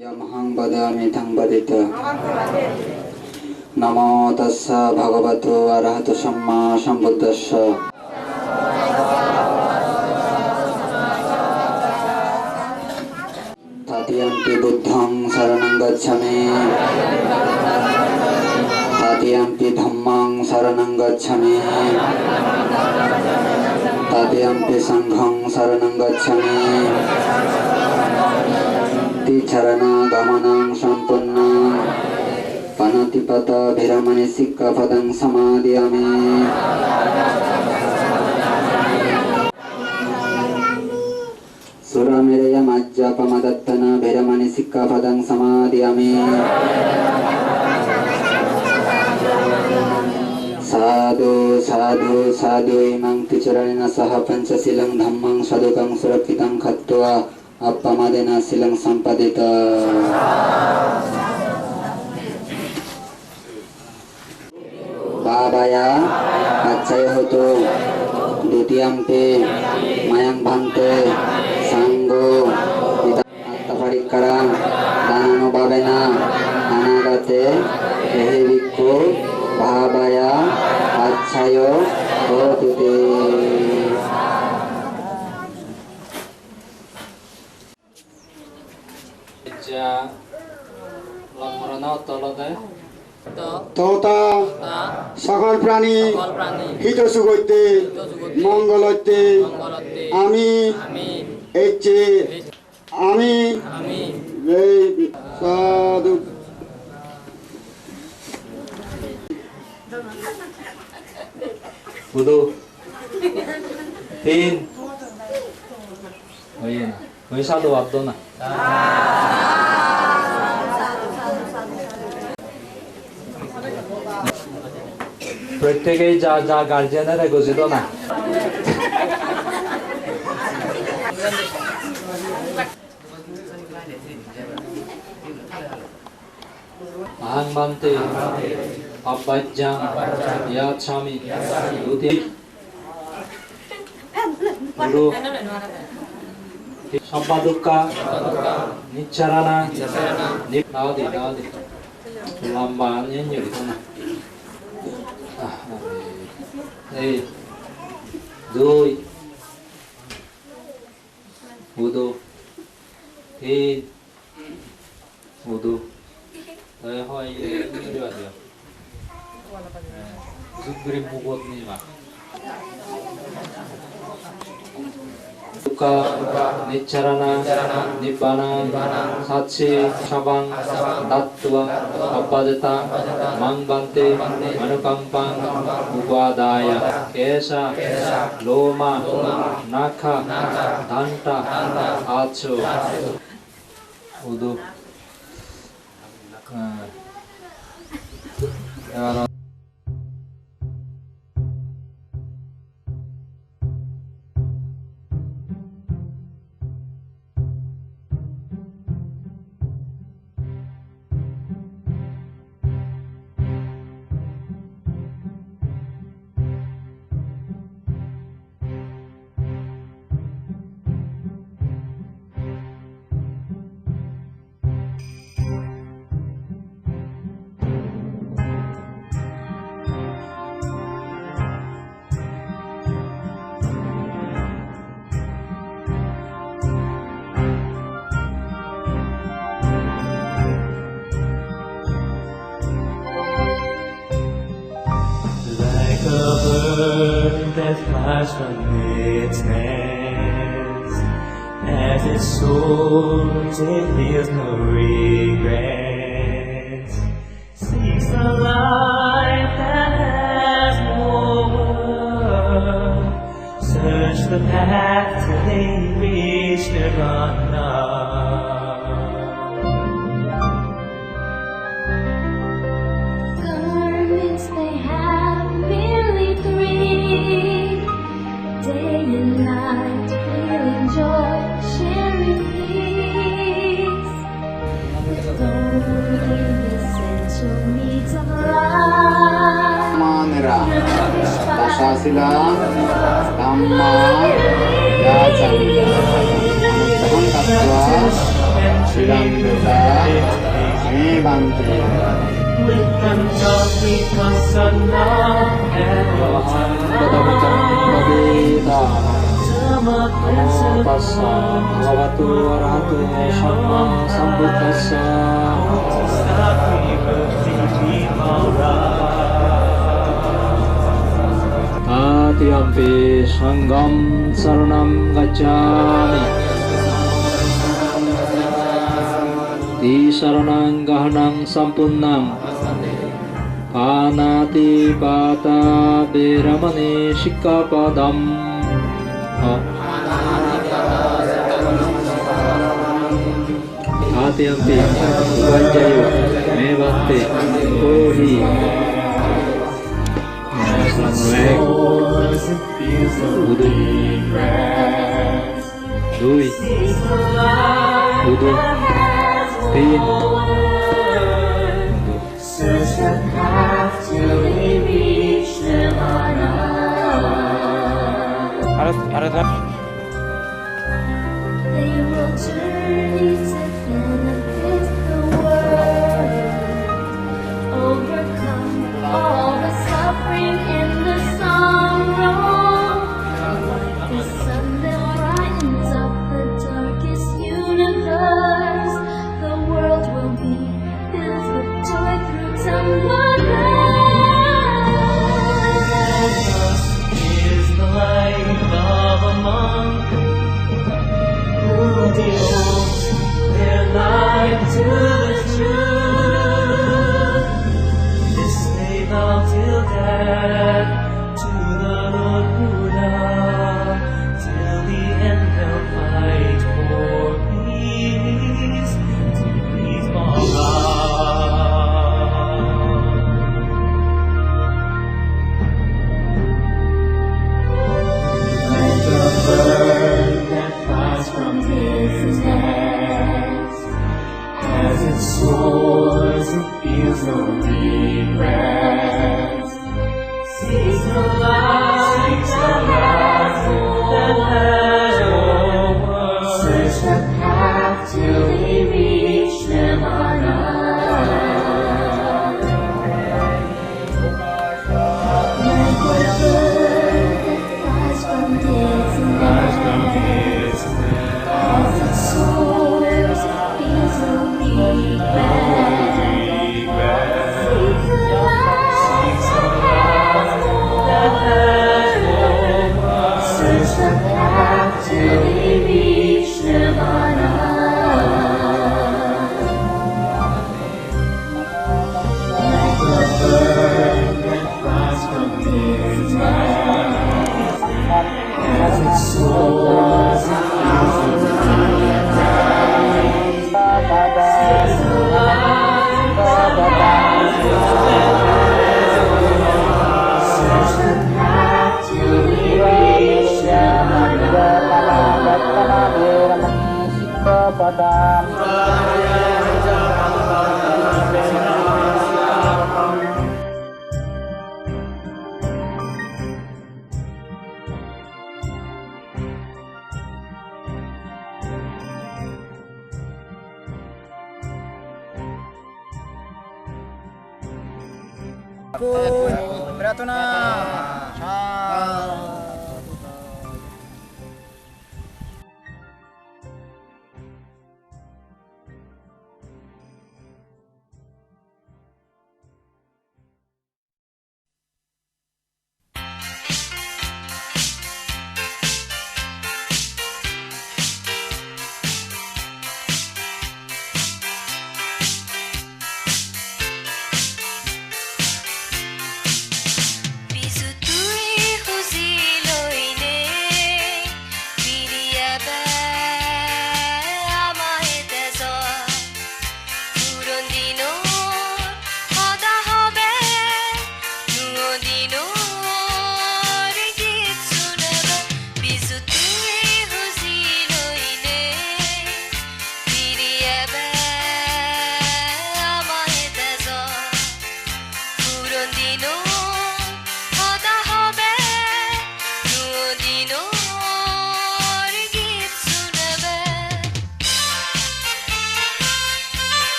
यमहं वदामि तं वदित नमो तस्स भगवतो अरहतो सम्मा सम्बुद्धस्स ततियम्पि बुद्धं शरणं गच्छामि ततियम्पि धम्मं शरणं गच्छामि ततियम्पि संघं शरणं गच्छामि चरणागमनं सम्पन्नं पनतिपत भिरमणि सिक्खपदं समादयामि सुरमेरय मज्जपमदत्तन भिरमणि सिक्खपदं समादयामि साधु साधु साधु इमं तिचरणेन सह पंचशीलं धम्मं सदुकं सुरक्षितं खत्वा अपमादेन शिलं सम्पादित बाबाया अच्छय होतो द्वितीयम्पे मयं भान्ते सांगो आत्मपरिक्करा दानानुभावेन अनागते एहि भिक्खु बाबाया अच्छय होतो তথা সকল প্রাণী হিতসুখৈতে মঙ্গলৈতে আমি ইচ্ছে আমি সাধু Budu Tin Mới sao đồ ập đâu nè প্রত্যেকেই যা যা গার্জিয়ানের ঘোষিত না আহং মান্তে অব্বাজ্জাং ইয়াচ্ছামি দুতি গুরু সব্বা দুক্কা নিচ্চারানা দাওদি লম্বা নিয়ে Đây, rồi, wudu, tin, wudu, đây hỏi được chưa? Giúp grim bukot ni mà. Dukkha, Niccarana, Nibbana, Satchi, Shabang, Dattva, Abhadata, Mangbante, Manukampang, Upadaya, Kesha, Loma, Naka, Danta, Acho, Udu. That flies from its nest, as it soars, it feels no regrets. Seeks the life that has no worth. Search the path till they reach nirvana. Garments they have merely three, day and night, feeling joy, sharing peace. With only the essential needs of life. Manira, Tasasila, Dhamma, Yachamila, Taham Tattva, Shilam Buddha, bante. With Panjali Prasanna and Padamicang Pavita. Dhamma Namo tassa bhagavato arahato samma sambuddhassa. Sakhi Bhakti Vimala. Tatiyampi sangham saranam gacchami. Di saranang gahanang sampunnam. Panati pata beramani sikkapadam. Tatiyampi vajjayo mevante kohi. Selamat Budu Dui Budu Tin Search the path till we reach Nirvana. They will journey to benefit the world, overcome all the suffering and the sorrow. Like the sun that brightens up the darkest universe, the world will be filled with joy through Dhamma. Is the life of a monk who devotes their life to the truth. This they vow till death to the Lord Buddha. Till the end they'll fight for peace, to please Baba. Like a bird that flies from his nest, as it soars, it feels no regret. Sees the light that has no world. Search the path till we reach Nirvana. Like a bird that flies from his nest, as it soars, it feels no regret. Seeks the light that has no world. Search the path till we reach Nirvana. Like a bird that flies from his nest, as it soars, it feels no regret. Seeks the light that has no world. Search the path till we reach Bisuturi huzi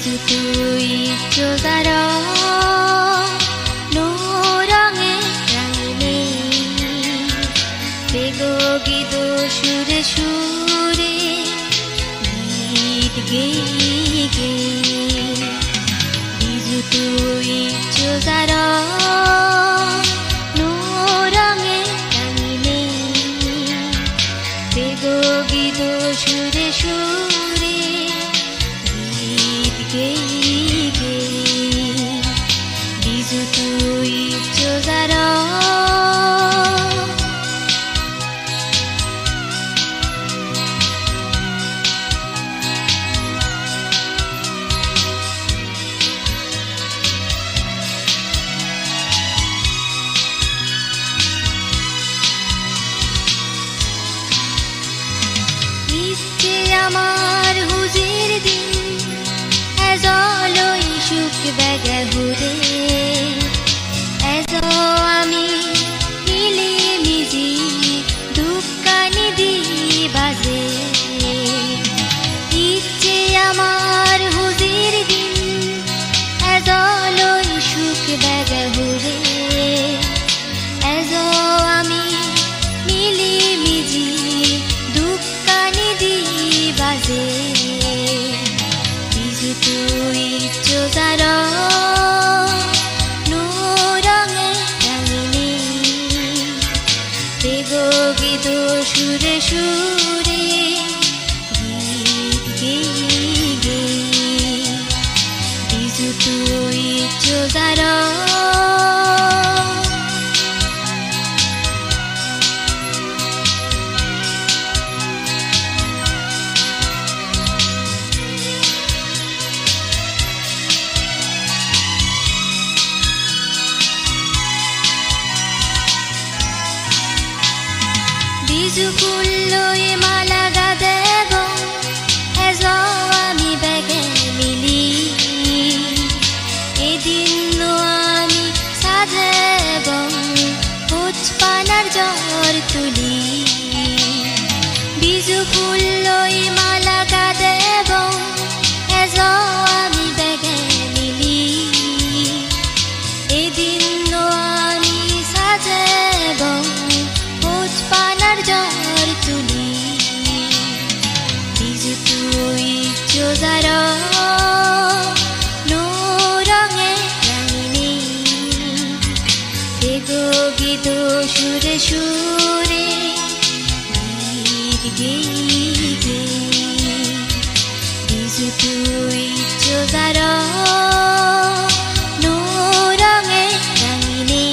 비주투이 쪼가러 노랑의 땅이네 배고기도 슈레 슈레 이드게게 비주투이 쪼가러 노랑의 땅이네 배고기도 슈레 슈레 이드게게 비주투이 쪼가러 ইচ্ছে আমার হুজির দিন এজলই সুখ বেগে হুরে age আমি মিলি মিজি দুকানি দি বাজে ইচ্ছে আমার হুজির দিন এজলই সুখ বেগে হুরে এজ আমি মিলি মিজি দুকানি দি বাজে বিজুতুই চোজার নোরঙে রাঙিনী বেগো গীত সুরে সুরে গীত গেয়ে গেয়ে বিজুতুই চোজার বিজু ফুল লই মালা গাদেব এজ আমি বেগে মিলি এদিন আমি সাজেব পুষ্পানার জ্বর তুলি বিজু ফুল লই মালা গাদেব এজ আমি বেগে মিলি এদিন আমি সাজেব পুষ্পানার জ্বর তুলি বিজুতুই চোজার নোরঙে রাঙিনী বেগো গীত সুরে সুরে গীত গেয়ে গেয়ে বিজুতুই চোজার নোরঙে রাঙিনী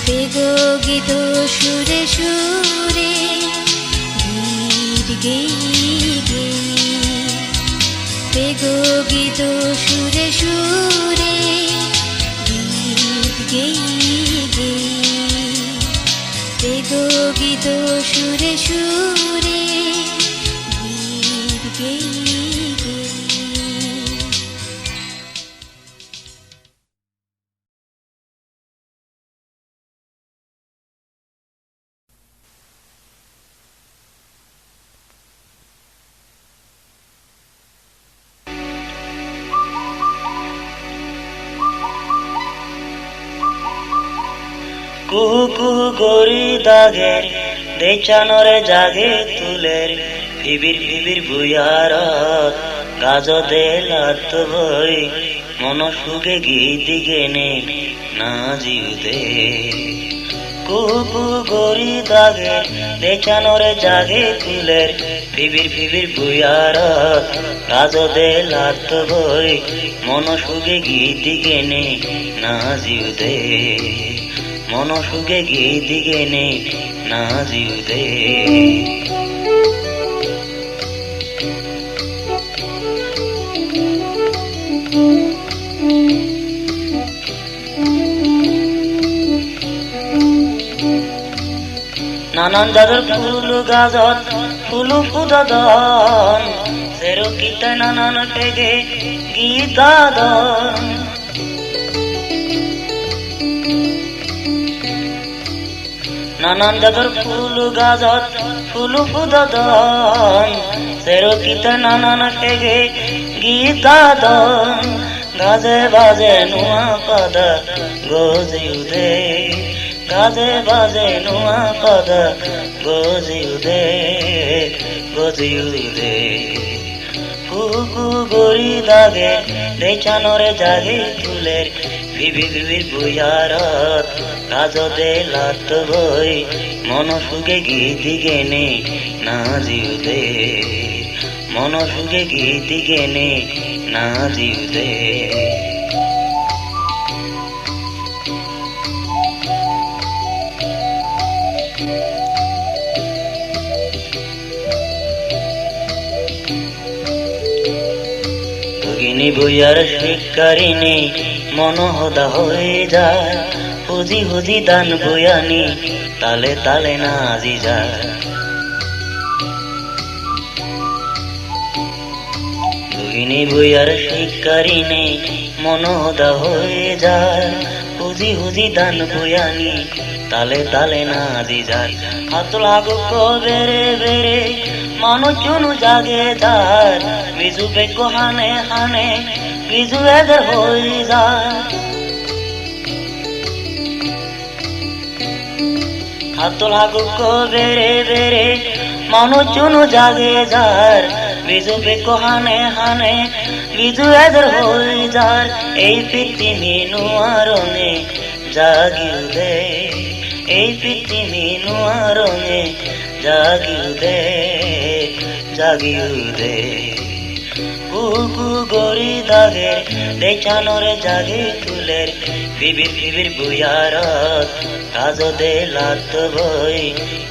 বেগো গীত সুরে সুরে গীত গেয়ে গেয়ে বেগো গীত সুরে সুরে গীত গেয়ে গেয়ে বেগো গীত সুরে সুরে গীত গেয়ে গেয়ে কুহু কুহু করি দাগে দেচানরে জাগে তুলের ফিবির ফিবির বুয়ারত গাজ দে লাত বই মন সুগে গীতি গেনে না জিউদে কুহু কুহু করি দাগে দেচানরে জাগে তুলের ফিবির ফিবির বুয়ারত গাজ দে লাত বই মন সুগে গীতি গেনে না জিউদে মন সুগে গীতি গেনে না জিউদে নানান জাতের ফুল গাজত ফুলু ফুদদন সেরো গীতে নানান পেগে গীতাদন নানান জাতের ফুল গাজত উলুপুদন সেরকিত নানান কেগে গীতাদন গাজে বাজে নুয়া পদ গোজিউদে গাজে বাজে নুয়া পদ গোজিউদে গোজিউদে কুকু গড়ি দাগে দেচানরে জাগে তুলের বিবি বিবির বুয়ারত কাজদে লাত বই মন সুগে গীতি গেনে না জিউদে মন সুগে গীতি গেনে না জিউদে বইয়ার শিকারিনী মনোহদা হয়ে যায় হুজি হুজি দান বয়ানি তালে তালে নাজি যায় দুইনি বইয়ার শিকারিনী মনোহদা হয়ে যায় হুজি হুজি দান বয়ানি তালে তালে নাজি যায় হাতল হাগু বেরে বেরে মানুষজন জাগে যায় বিজু বেগ হানে হানে বিজু এদের হয়ে যায় হাতল হাগু বেরে বেরে মানুষজন জাগে যায় বিজু বেগ হানে হানে বিজু এদের হয়ে যায় এই পৃথিবী নুয়ারঙে জাগিউদে এই পৃথিবী নুয়ারঙে জাগিউদে জাগিউদে কুকু গড়ি দাগে দেচানরে জাগে তুলের বিবির বিবির বুয়ারত কাজদে লাত বই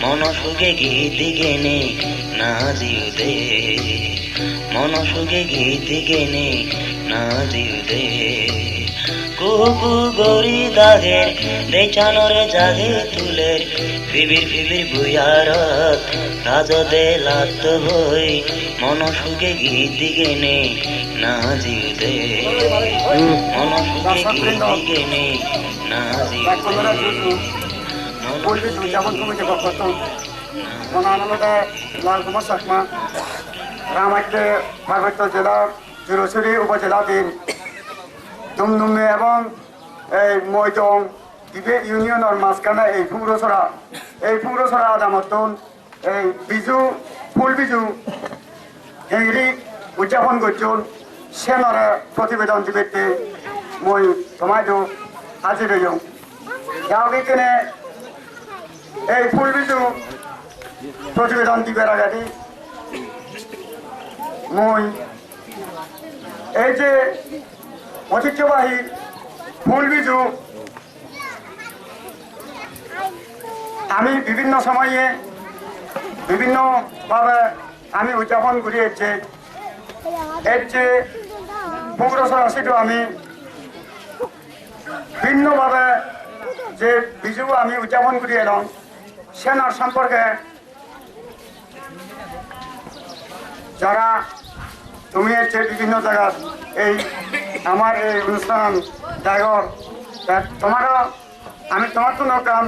মন সুগে গীতি গেনে না জিউদে মন সুগে গীতি গেনে না জিউদে কুকু গড়ি দাগে দেচানরে জাগে তুলের বিবির বিবির বুয়ারত কাজদে লাত বই মন সুগে গীতি গেনে না জিউদে মন সুগে গীতি গেনে না জিউদে যেমন তুমি যে বক্ত মনানন্দে লাল কুমার শর্মা রামাইতে পার্বত্য জেলা জুরুসুরি উপজেলাধীন দুমদুমে এবং এই মৈদং দিবে ইউনিয়নের মাঝখানে এই পৌরসরা আদামতন এই বিজু ফুল বিজু হেংরি উদযাপন করছুন সেনরে প্রতিবেদন দিবে মই তোমাইতো হাজির হইম যাওকে কেনে এই ফুল বিজু প্রতিবেদন দিবে আগাদি মই এই যে ঐতিহ্যবাহী ফুল বিজু আমি বিভিন্ন সময়ে বিভিন্নভাবে আমি উদযাপন করি এর যে পৌরসভা সেটাও আমি ভিন্নভাবে যে বিজু আমি উদযাপন করি এলাম সেনার সম্পর্কে যারা তুমি হচ্ছে বিভিন্ন জায়গা এই আমার এই অনুষ্ঠান জায়গর তোমারও আমি তোমার জন্য কান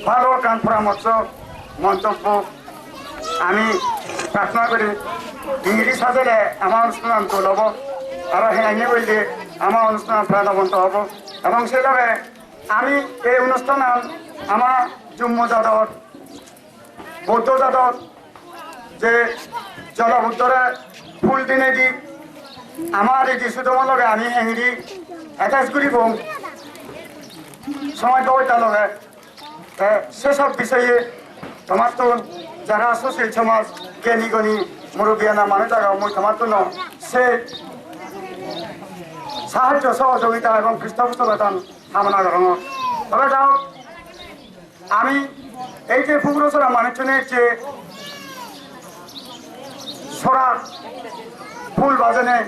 ভালো কান পরামর্শ মন্তব্য আমি প্রার্থনা করি ইংরেজি সাজলে আমার অনুষ্ঠান তো লব আর হেঁয়ে বললে আমার অনুষ্ঠান প্রাণবন্ত হব এবং সেভাবে আমি এই অনুষ্ঠান আমার জুম্ম যাদর বৌদ্ধ যাদর যে জলবুদ্ধরে ফুল দিনে দি আমার এই যিশুদমর লগে আমি হেঁড়ি অ্যাটাচ করি বম সময় পাওয়ার লগে সেসব বিষয়ে তোমার তো যারা সুশীল সমাজ জ্ঞানী গণী মুরব্বিয়ানা মানুষ থাকা মই তোমার জন্য সে সাহায্য সহযোগিতা এবং পৃষ্ঠপোষকতা কামনা করো তবে যাও আমি এই যে পৌরসভা মানুষজনের যে সরা ফুল বাজনে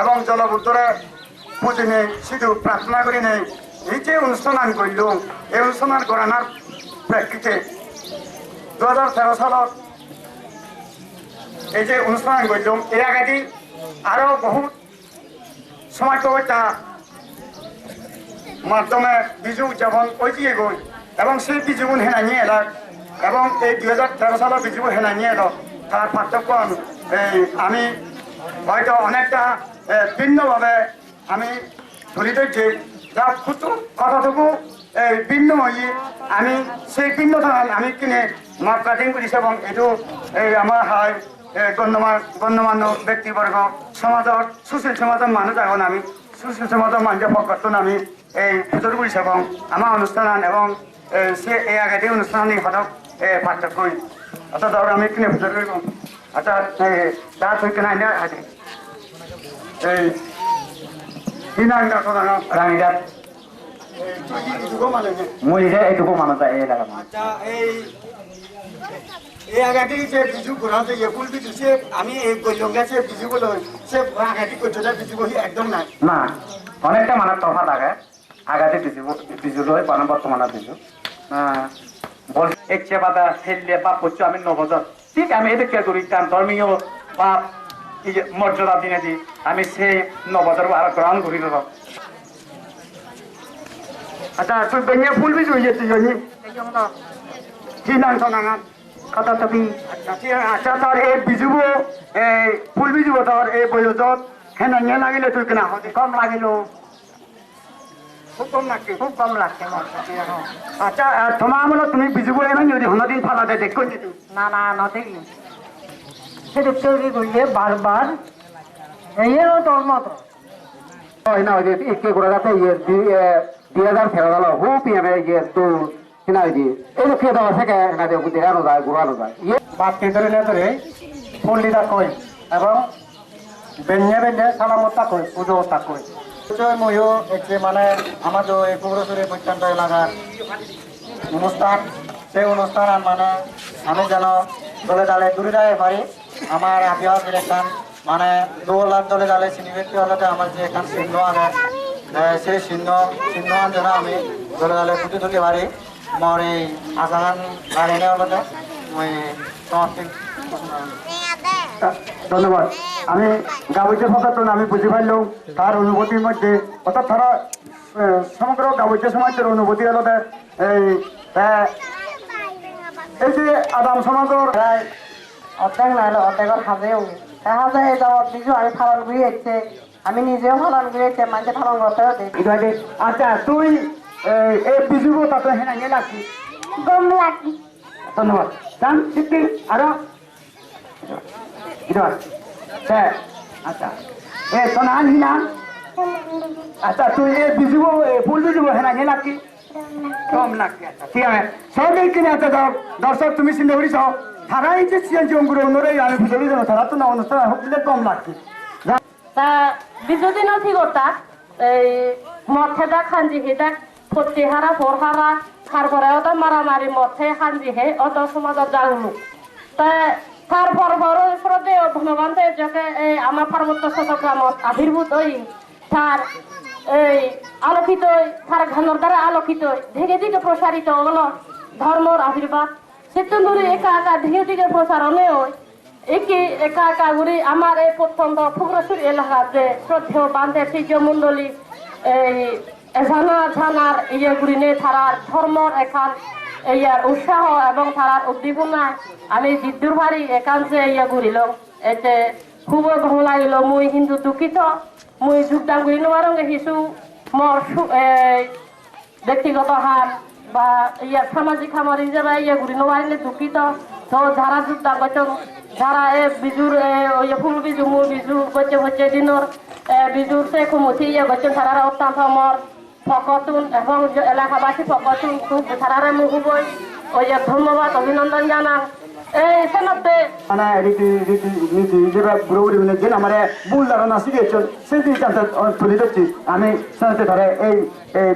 এবং জলবুদ্ধরে পুজনে শুধু প্রার্থনা করি নেই এই যে অনুষ্ঠান করল এই অনুষ্ঠান করানোর প্রেক্ষিতে 2013 সালত এই যে অনুষ্ঠান করলাম এর আগে আরো বহু সময় কবিতা মাধ্যমে বিজু উদযাপন ঐতিহ্য গই এবং সেই বিজুগুণ হেনানি এলাক এবং এই 2013 সালের বিজু হেনা নিয়ে এলো তার পার্থক্য এই আমি হয়তো অনেকটা ভিন্নভাবে আমি তুলি ধরছি যা ক্ষুদ্র কথাটুকু এই ভিন্ন হয়ে আমি সেই ভিন্নতা আমি কিনে মাপ কাটিং করেছি এবং এটু এই আমার হয় গণ্যমান্য ব্যক্তিবর্গ সমাজের সুশীল সমাজের মানুষ এখন আমি সুশীল সমাজের মানুষের পক্ষতন আমি এই পুজোর করেছি এবং আমার অনুষ্ঠান এবং সে এই আগে অনুষ্ঠান হঠাৎ পার্থক্য অর্থাৎ ধর আমি কিনে পুজো করব আচ্ছা তার তুই কেনা আইনা আছে এই কিনা আইনা রানীরা মই এইটুকু মানুষ এই এলাকা আচ্ছা এই আগাটি যে বিজু ঘোরা যে ফুল বিজু সে আমি এই গল্লঙ্গা সে বিজুগুলো সে আগাটি করছে বিজু বহি একদম নাই না অনেকটা মানে তফা থাকে আগাতে বিজু লয় বর্তমানে বিজু বল ইচ্ছে বাদা ফেললে বা পড়ছো আমি 9 বছর ঠিক আমি এদিকে করি কারণ ধর্মীয় বা মর্যাদা দিনে দি আমি সেই 9 বছর আরো গ্রহণ করি দেব আচ্ছা তুই বেঞ্জে ফুল বিজু হয়েছে জনি কি নাম তো নাম কথা তবি আচ্ছা তোর এই বিজুব ফুল বিজুব তোর এই বয়সত হেন নিয়ে লাগিলে তুই কেনা কম লাগিল খুব কম লাগছে আচ্ছা তোমার আমল তুমি বিজুব এনে যদি হনদিন ফালাতে দেখো না না নদেখি সেটা তৈরি করলে বারবার এইও তোর মতো না ওই যে একে করে যাতে 2013 সালে হো পিএমে ইয়ে তো কিনা দি এই লোক কে দাও থেকে না দেও দেখানো যায় ঘুরানো যায় বাপ কে ধরে ধরে পল্লীটা কই এবং বেঞ্জে সালামতা কই পুজোটা কই ময়ও একটি মানে আমাদের এই পৌরসরে প্রত্যন্ত এলাকার অনুষ্ঠান সেই অনুষ্ঠান মানে আমি যেন দলে দলে দূরে যাই পারি আমার আপিয়া ইলেকশন মানে 2 লাখ দলে দলে সিনিয়রিটি হলে আমার যে এখান চিহ্ন আছে সেই চিহ্ন যেন আমি দলে দলে ফুটে তুলতে পারি আমার এই আশাগান গাড়ি হলে মই সমাপ্তি ধন্যবাদ আমি গাবৈদ্য সমাজের আমি বুঝি পারলাম তার অনুভূতির মধ্যে অর্থাৎ তারা সমগ্র গাবৈদ্য সমাজের অনুভূতি হল এই যে আদাম সমাজের অর্ধেক নাহলে অর্ধেকের হাজেও হাজে এই যাওয়ার বিজু আমি পালন করে এসছে আমি নিজেও পালন করে এসছে মানুষের পালন করতেও দিই আচ্ছা তুই এই বিজুব তাতে হেনা নিয়ে লাগছি গম লাগি ধন্যবাদ যান সিদ্ধি আরো আচ্ছা এ তো না হিনা আচ্ছা তুই এ বিজুব ফুল বিজুব হেনা নিয়ে লাগছি কম লাগছে আচ্ছা ঠিক আছে সবাই কিনে আছে দর্শক তুমি চিন্তা করিস তারা এই যে সিএনজি অঙ্গুর অন্যরাই আমি বুঝলি দেবো তারা তো না অনুষ্ঠান হোক দিলে কম লাগছে তা বিজুদিন ঠিক ওটা এই মথেদা খাঞ্জি হেদা ফটি হারা ফোর হারা খার করে অত মারামারি মথে খাঞ্জি হে অত সমাজত জাগলু তা তারপর বড় শ্রদ্ধেয় ধন্যবাদ যাকে এই আমার পার্বত্য চট্টগ্রামত আবির্ভূত হই তার এই আলোকিত তার ঘানোর দ্বারা আলোকিত দিকে দিকে প্রসারিত হলো ধর্মর আবির্ভাব সেতুন্দরী একা একা দিকে দিকে প্রসারণে হয় একা একা ঘুরি আমার এই প্রত্যন্ত ফুগ্রসুর এলাকার যে শ্রদ্ধেয় বান্ধে ঐতিহ্যমণ্ডলী এই ঝানার ইয়েগুলি নিয়ে তারার ধর্মর এখান ইয়ার উৎসাহ এবং তারার উদ্দীপনায় আমি বিদ্যুর ভারি একাংশে ইয়ে ঘুরিল এতে খুব ভালো লাগিল মুই কিন্তু দুঃখিত মুই যোগদান করি নোৱাৰোঁ কিছু মোৰ ব্যক্তিগত হার বা ইয়ার সামাজিক আমার হিসেবে ইয়ে ঘুরি নোৱাৰিলে দুঃখিত তো যারা যোগদান করছেন যারা বিজুর ফুল বিজু মূল বিজু করছে হচ্ছে দিনের বিজুর সে কুমুথি ইয়ে করছেন তারা অত্যন্ত আমার ফকতুন এবং এলাকাবাসী ফকতুন খুব তারা মুখ খুবই ওই ধন্যবাদ অভিনন্দন জানান এই সেনাতে মানে রীতি যেটা পুরোপুরি যেন আমার ভুল ধারণা শিখেছেন সেই জিনিসটা তুলে ধরছি আমি সেনাতে ধরে এই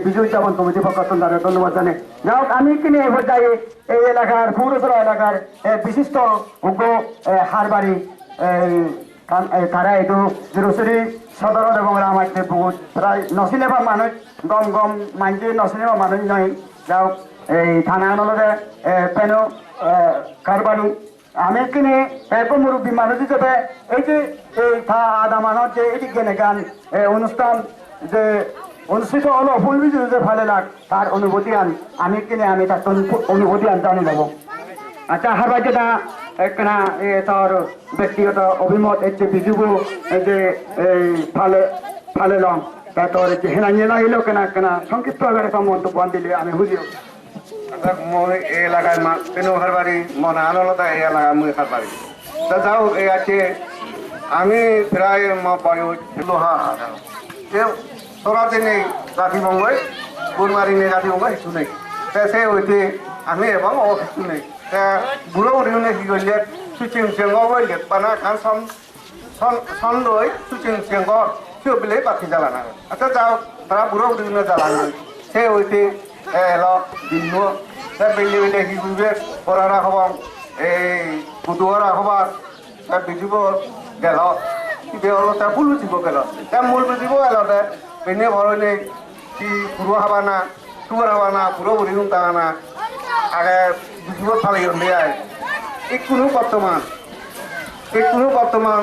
বিজু উদযাপন কমিটি ফকতুন ধরে ধন্যবাদ জানাই যাই হোক আমি কিনে এবার যাই এই এলাকার পৌরসভা এলাকার বিশিষ্ট উগ্র হারবাড়ি তারা এইটো জেরুসরি সদরত এবং রামাইতে বহুত প্রায় নচিনেবা মানুষ গম গম মাইন্ডে নচিনেবা মানুষ নয় যাওক এই থানা আনলতে পেনো কারবারু আমি কিনে মুরব্বী মানুষ হিসেবে এই যে এই আদামানত যে এটি কেনে গান অনুষ্ঠান যে অনুষ্ঠিত হলো ফুল বিজু যে ভালো লাগ তার অনুভূতি আমি কিনে আমি তার অনুভূতি জানি নেব আচ্ছা হারবাই যেটা একখানা তোর ব্যক্তিগত অভিমত একটু বিজুবো যে এই ফালে লম তা তোর হেনা নিয়ে না হইলো কেনা কেনা সংক্ষিপ্ত একটা মন্তব্য দিলে আমি বুঝিও মই এই এলাকায় কেন হারবারি মনে আনলতা এই এলাকায় মুই হারবারি তা যাও এই আছে আমি প্রায় লোহা সরাতে নেই গাঠি বঙ্গই গুরমারি নেই গাঠি বঙ্গ কিছু নেই সে হইতে আমি এবং ও কিছু নেই বুড়ো উড়িনে কি করলে সুচিং চেঙ্গ বইলে পানা খান সন্ডই সুচিং চেঙ্গ সিও বিলে পাখি জ্বালানা আচ্ছা যাও তারা বুড়ো উড়িনে জ্বালানো সে হইতে এলো দিন বেলে বেলে কি করবে পড়ারা হবাম এই বুধুয়ারা হবার বিজুব গেল তা ফুল বুঝিব গেল তা মূল বুঝিব গেল বেনে ভরলে কি পুরো হবা না সুগার হবা না পুরো বুড়ি তা না আগে বুঝিব ফালি দেয় এই কোনো বর্তমান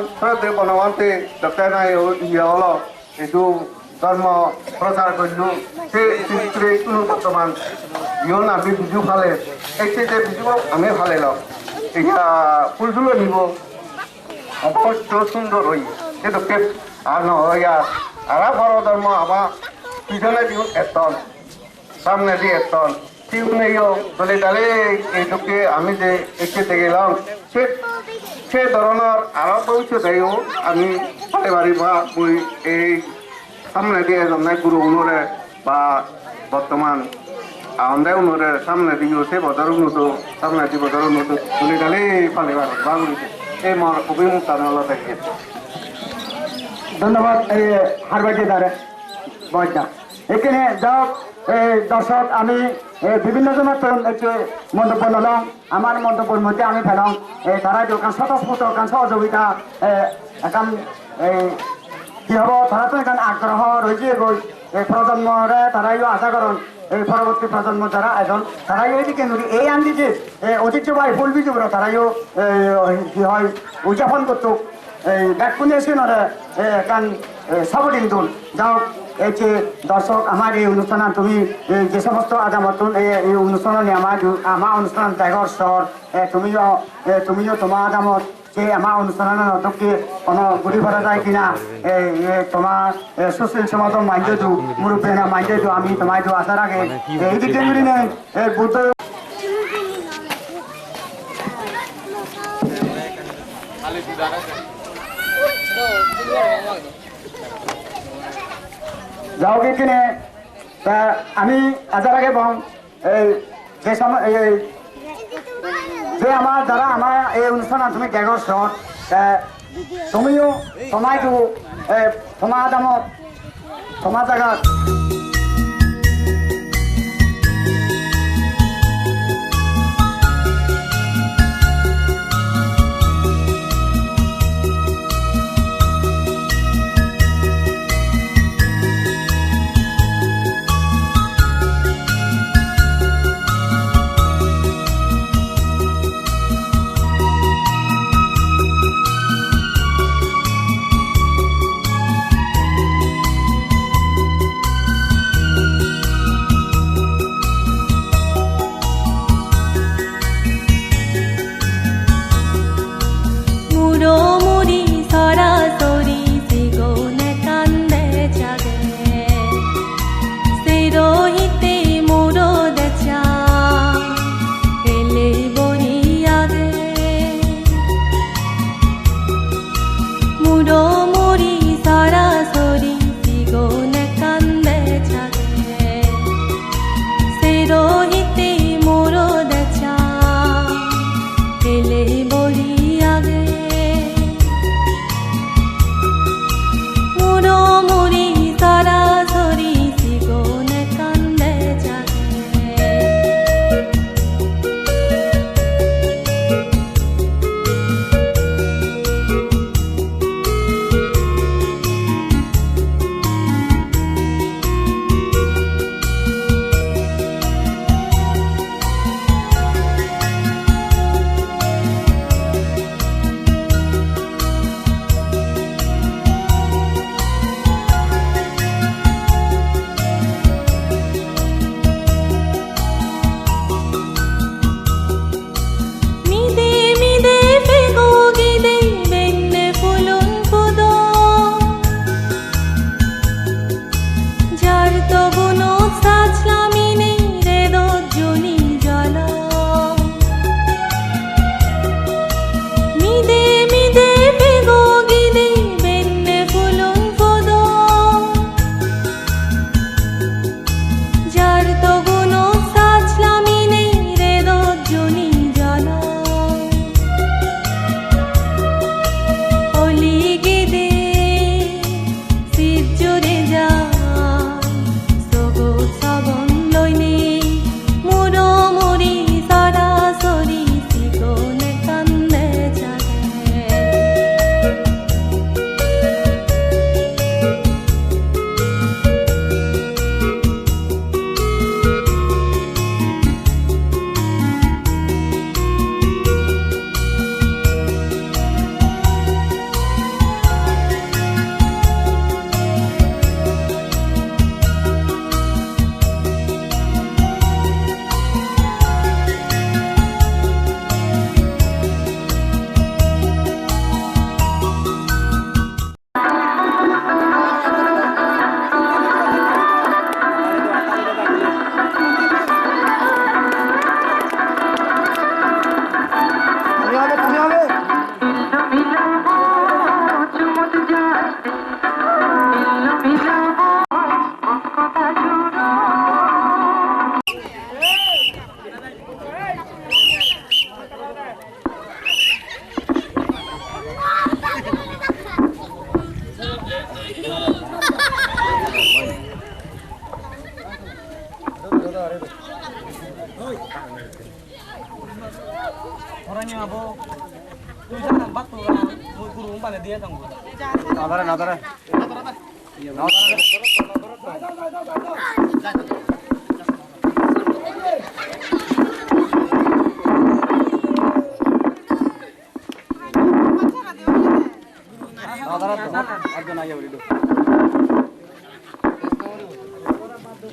বনবান্তে ডক্টর নাই ইয়ে হলো এইটো ধর্ম প্রচার করলো সে কোনো বর্তমান ইয়ন আমি বিজু ফালে এই যে বিজু আমি ফালে লম এটা ফুলগুলো নিব অবশ্য সুন্দর হই কিন্তু আর নহইয়া আর বড় ধর্ম আমার পিছনে দিও এতন সামনে দিয়ে এতন তিউনেও বলে তাহলে এইটুকে আমি যে এসেতে গেলাম সে ধরনের আরো ভবিষ্যতেও আমি পাতে পারি বা ওই এই সামনে দিয়ে জন্মায় গুরু উনরে বা বর্তমান আমাদের উনরে সামনে দিয়ে সে বদর উন্নত সামনে দিয়ে বদর উন্নত বলে তাহলে পালে পারো বা এই মর অভিমুখ তারা দেখে ধন্যবাদ এই হারবাইতে দ্বারা বয়টা এখানে যাও দর্শক আমি বিভিন্ন জনের একটু মন্তব্য নিলাম আমার মন্তব্যের মধ্যে আমি ফেলাম তারা দোকান স্বতঃস্ফূর্ত কান সহযোগিতা এখন কি হব তারা তো এখানে আগ্রহ রয়েছে গই এই প্রজন্মরে তারাইও আশা করেন এই পরবর্তী প্রজন্ম যারা এখন তারাইও এদিকে এই আনদিকে ঐতিহ্যবাহী ফুল বিজুগুলো তারাইও কি হয় উদযাপন করতো এই ব্যাকুনি এসে নরে কান সাবদিন তুল যাও এই যে দর্শক আমার এই অনুষ্ঠান তুমি যে সমস্ত আদামত এই অনুষ্ঠান আমার অনুষ্ঠান জায়গার শহর তুমিও তোমার আদামত যে আমার অনুষ্ঠানের নতুনকে কোনো ঘুরি ভরা যায় কিনা তোমার সুশীল সমাজ মাইন্ডে দু মুরব্বী না মাইন্ডে দু আমি তোমায় দু আসার আগে এই দিকে নেই বুদ্ধ যাও কিনে আমি আসার আগে বম এই যে সময় যে আমার যারা আমার এই অনুষ্ঠান তুমি ত্যাগর শহর তুমিও তোমায় তো তোমার দামত তোমার জায়গা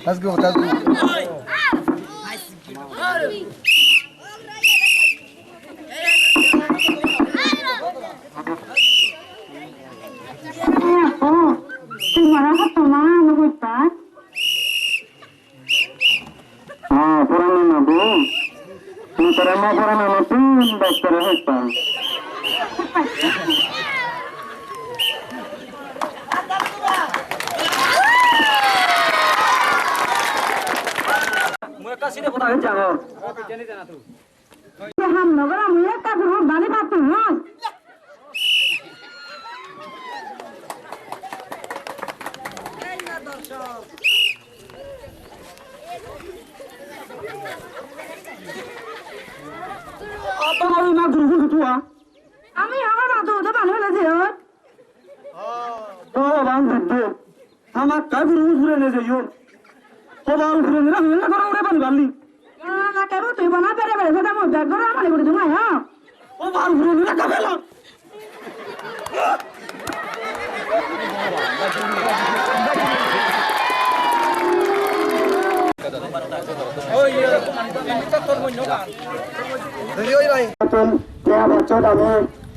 Let's go, let's go. আমি আমার মাথা ওটা ভালো হয়েছে আমার কাগুর ঘুরে নিয়ে যাই সবার ঘুরে নিয়ে আমি না করে উড়ে পানি বালি কেন তুই বানা বেড়ে বেড়ে সেটা আমার ব্যাগ করে আমার করে তোমায় হ্যাঁ ও বার ঘুরে নিয়ে রাখা পেলাম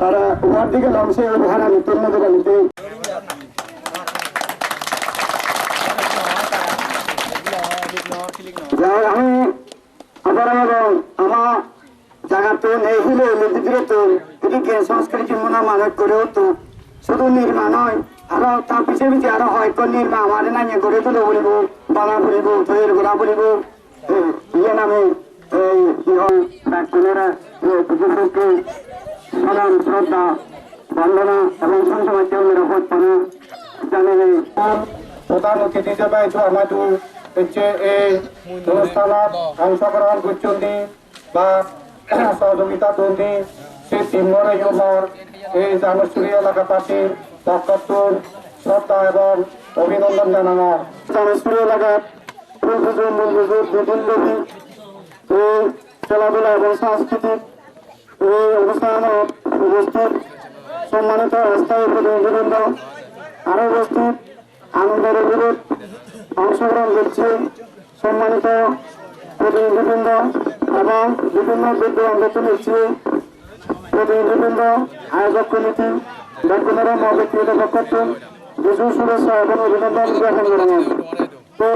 তারা উহার দিকে লঞ্চে উহার আমি তুলনা দেবো নিতে আমি আবার আমার জায়গা তো নেই হলে নদীর তো এদিকে সংস্কৃতি মনে মানব করেও তো শুধু নির্মাণ হয় আরো তার পিছিয়ে পিছিয়ে আরো হয়তো নির্মাণ আমার নামে গড়ে তুলে বলিব বালা বলিব তৈরি করা বলিব ইয়ে নামে এই ব্যাকুলেরা সালাম শ্রদ্ধা বন্দনা এবং সংসমাজকে নিরাপদ পানা জানেন প্রধান অতিথি হিসেবে আমাদের হচ্ছে এই অনুষ্ঠানত অংশগ্রহণ করছেন বা সহযোগিতা করছি সেই তিনমরে যুবর এই জানুশ্বরী এলাকাবাসীর পক্ষত্তর শ্রদ্ধা এবং অভিনন্দন জানানো জানুশ্বরী এলাকার প্রফেসর মঞ্জুর দুদিনব্যাপী এই খেলাধুলা এবং সাংস্কৃতিক এই অনুষ্ঠান উপস্থিত সম্মানিত স্থায়ী প্রতিনিধিবৃন্দ আরো উপস্থিত আনন্দের বিরোধ অংশগ্রহণ করছে সম্মানিত প্রতিনিধিবৃন্দ এবং বিভিন্ন বিদ্যালয় নিচ্ছে প্রতিনিধিবৃন্দ আয়োজক কমিটি ব্যক্তিরা ব্যক্তিগত পক্ষ বিশেষ শুভেচ্ছা এবং অভিনন্দন জ্ঞাপন করেন তো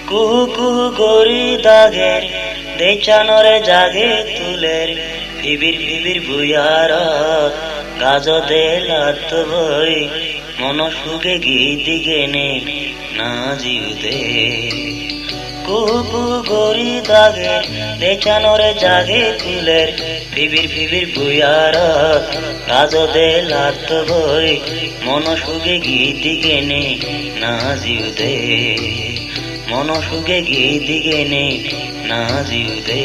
কুহু কুহু গরি দাগের দেচানরে জাগে তুলের ফিবির ফিবির বুয়ার গাজ দে লাত বই মন সুগে গীতি গেনে না জিউদে কুহু কুহু গরি দাগের দেচানরে জাগে তুলের ফিবির ফিবির বুয়ার গাজ দে লাত বই মন সুগে গীতি গেনে না জিউদে মন সুগে গীতি গেনে না জিউদে